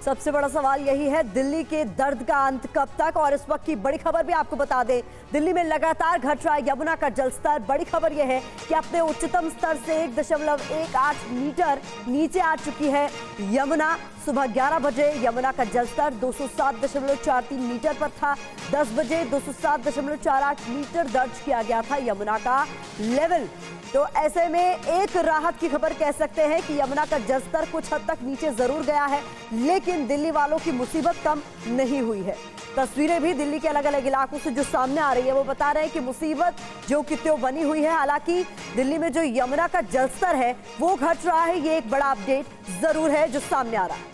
सबसे बड़ा सवाल यही है, दिल्ली के दर्द का अंत कब तक। और इस वक्त की बड़ी खबर भी आपको बता दें, दिल्ली में लगातार घट रहा है यमुना का जलस्तर। बड़ी खबर यह है कि अपने उच्चतम स्तर से 1.18 मीटर नीचे आ चुकी है यमुना। सुबह 11 बजे यमुना का जलस्तर 207.43 मीटर पर था। 10 बजे 207.48 मीटर दर्ज किया गया था यमुना का लेवल। तो ऐसे में एक राहत की खबर कह सकते हैं कि यमुना का जलस्तर कुछ हद तक नीचे जरूर गया है, लेकिन दिल्ली वालों की मुसीबत कम नहीं हुई है। तस्वीरें भी दिल्ली के अलग अलग इलाकों से जो सामने आ रही है वो बता रहे हैं कि मुसीबत जो कि त्यों बनी हुई है। हालांकि दिल्ली में जो यमुना का जलस्तर है वो घट रहा है, ये एक बड़ा अपडेट जरूर है जो सामने आ रहा है।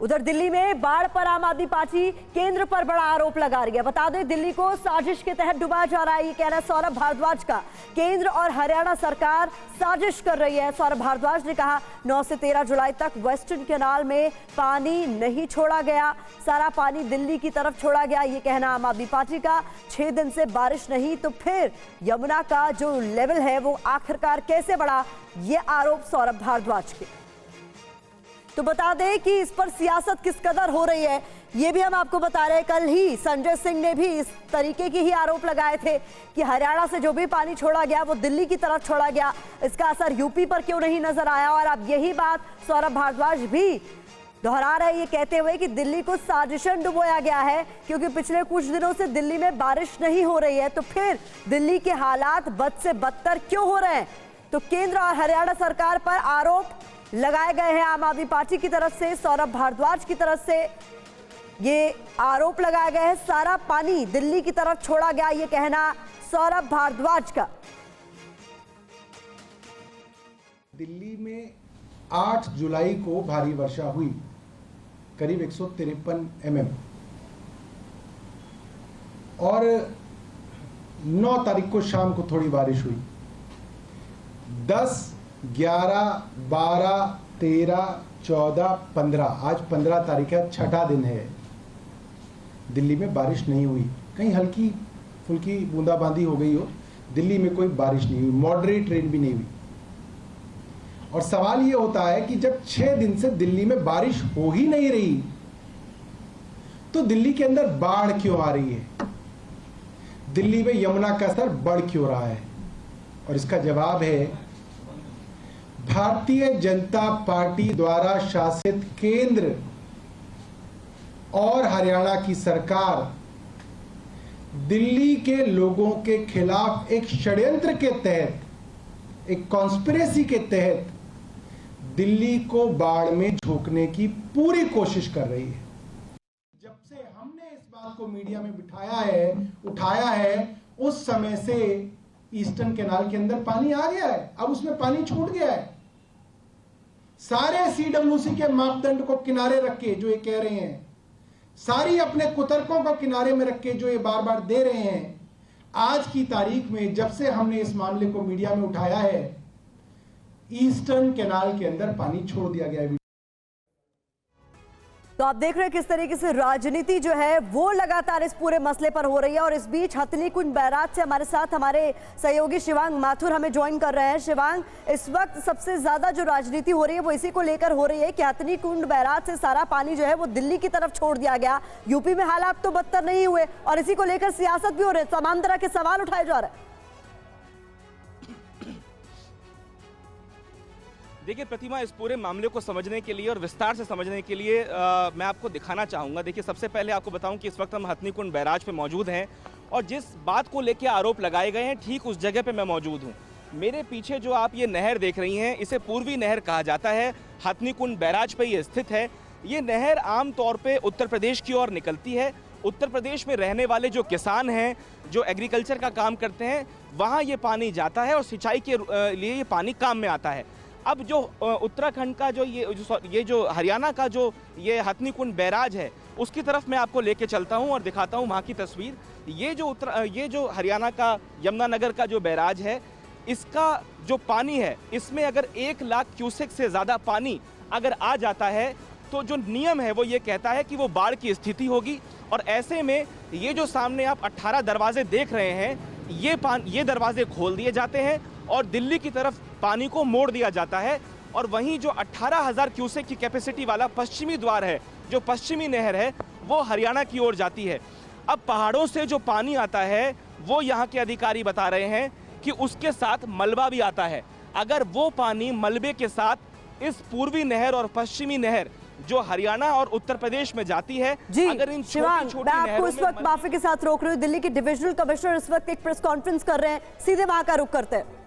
उधर दिल्ली में बाढ़ पर आम आदमी पार्टी केंद्र पर बड़ा आरोप लगा रही है। बता दें, दिल्ली को साजिश के तहत डुबाया जा रहा है, ये कहना है सौरभ भारद्वाज का। केंद्र और हरियाणा सरकार साजिश कर रही है। सौरभ भारद्वाज ने कहा 9 से 13 जुलाई तक वेस्टर्न कैनाल में पानी नहीं छोड़ा गया, सारा पानी दिल्ली की तरफ छोड़ा गया, ये कहना आम आदमी पार्टी का। 6 दिन से बारिश नहीं तो फिर यमुना का जो लेवल है वो आखिरकार कैसे बढ़ा, ये आरोप सौरभ भारद्वाज के। तो बता दें कि इस पर सियासत किस कदर हो रही है ये भी हम आपको बता रहे हैं। कल ही संजय सिंह ने भी इस तरीके की ही आरोप लगाए थे कि हरियाणा से जो भी पानी छोड़ा गया वो दिल्ली की तरफ छोड़ा गया, इसका असर यूपी पर क्यों नहीं नजर आया। और अब यही बात सौरभ भारद्वाज भी दोहरा रहे, ये कहते हुए कि दिल्ली को साजिशन डुबोया गया है, क्योंकि पिछले कुछ दिनों से दिल्ली में बारिश नहीं हो रही है, तो फिर दिल्ली के हालात बद से बदतर क्यों हो रहे हैं। तो केंद्र और हरियाणा सरकार पर आरोप लगाए गए हैं आम आदमी पार्टी की तरफ से, सौरभ भारद्वाज की तरफ से ये आरोप लगाया गया है सारा पानी दिल्ली की तरफ छोड़ा गया, ये कहना सौरभ भारद्वाज का। दिल्ली में 8 जुलाई को भारी वर्षा हुई, करीब 153 mm, और 9 तारीख को शाम को थोड़ी बारिश हुई। 10, 11, 12, 13, 14, 15, आज 15 तारीख है, छठा दिन है। दिल्ली में बारिश नहीं हुई, कहीं हल्की फुल्की बूंदाबांदी हो गई हो, दिल्ली में कोई बारिश नहीं हुई, मॉडरेट रेन भी नहीं हुई। और सवाल ये होता है कि जब 6 दिन से दिल्ली में बारिश हो ही नहीं रही तो दिल्ली के अंदर बाढ़ क्यों आ रही है, दिल्ली में यमुना का स्तर बढ़ क्यों रहा है। और इसका जवाब है भारतीय जनता पार्टी द्वारा शासित केंद्र और हरियाणा की सरकार दिल्ली के लोगों के खिलाफ एक षड्यंत्र के तहत, एक कॉन्स्पिरेसी के तहत दिल्ली को बाढ़ में झोंकने की पूरी कोशिश कर रही है। जब से हमने इस बात को मीडिया में उठाया है, उस समय से ईस्टर्न कैनाल के अंदर पानी आ गया है, अब उसमें पानी छूट गया है। सारे सीडब्ल्यूसी के मापदंड को किनारे रख के जो ये कह रहे हैं, सारी अपने कुतर्कों को किनारे में रख के जो ये बार बार दे रहे हैं, आज की तारीख में जब से हमने इस मामले को मीडिया में उठाया है, ईस्टर्न कैनाल के अंदर पानी छोड़ दिया गया है। तो आप देख रहे हैं किस तरीके से राजनीति जो है वो लगातार इस पूरे मसले पर हो रही है। और इस बीच हथनी कुंड बैराज से हमारे साथ हमारे सहयोगी शिवांग माथुर हमें ज्वाइन कर रहे हैं। शिवांग, इस वक्त सबसे ज्यादा जो राजनीति हो रही है वो इसी को लेकर हो रही है कि हथनी कुंड बैराज से सारा पानी जो है वो दिल्ली की तरफ छोड़ दिया गया। यूपी में हालात तो बदतर नहीं हुए और इसी को लेकर सियासत भी हो रही है, तमाम तरह के सवाल उठाए जा रहे हैं। देखिए प्रतिमा, इस पूरे मामले को समझने के लिए और विस्तार से समझने के लिए मैं आपको दिखाना चाहूँगा। देखिए, सबसे पहले आपको बताऊं कि इस वक्त हम हथनी कुंड बैराज पे मौजूद हैं और जिस बात को लेकर आरोप लगाए गए हैं ठीक उस जगह पे मैं मौजूद हूँ। मेरे पीछे जो आप ये नहर देख रही हैं, इसे पूर्वी नहर कहा जाता है, हथनी कुंड बैराज पे ये स्थित है। ये नहर आमतौर पर उत्तर प्रदेश की ओर निकलती है। उत्तर प्रदेश में रहने वाले जो किसान हैं, जो एग्रीकल्चर का काम करते हैं, वहाँ ये पानी जाता है और सिंचाई के लिए ये पानी काम में आता है। अब जो उत्तराखंड का ये जो हरियाणा का जो ये हथनी कुंड बैराज है, उसकी तरफ मैं आपको लेके चलता हूं और दिखाता हूं वहां की तस्वीर। ये जो हरियाणा का यमुनानगर का जो बैराज है, इसका जो पानी है, इसमें अगर 1 लाख क्यूसेक से ज़्यादा पानी अगर आ जाता है तो जो नियम है वो ये कहता है कि वो बाढ़ की स्थिति होगी। और ऐसे में ये जो सामने आप 18 दरवाजे देख रहे हैं, ये दरवाजे खोल दिए जाते हैं और दिल्ली की तरफ पानी को मोड़ दिया जाता है। और वहीं जो 18,000 क्यूसेक की कैपेसिटी वाला पश्चिमी द्वार है, जो पश्चिमी नहर है, वो हरियाणा की ओर जाती है। अब पहाड़ों से जो पानी आता है वो यहाँ के अधिकारी बता रहे हैं कि उसके साथ मलबा भी आता है। अगर वो पानी मलबे के साथ इस पूर्वी नहर और पश्चिमी नहर जो हरियाणा और उत्तर प्रदेश में जाती है, जी अगर इन शिवांग, छोटी-छोटी मैं आपको नहरों इस में वक्त माफी के साथ रोक रही हूँ। दिल्ली के डिविजनल कमिश्नर इस वक्त एक प्रेस कॉन्फ्रेंस कर रहे हैं, सीधे वहां का रुख करते हैं।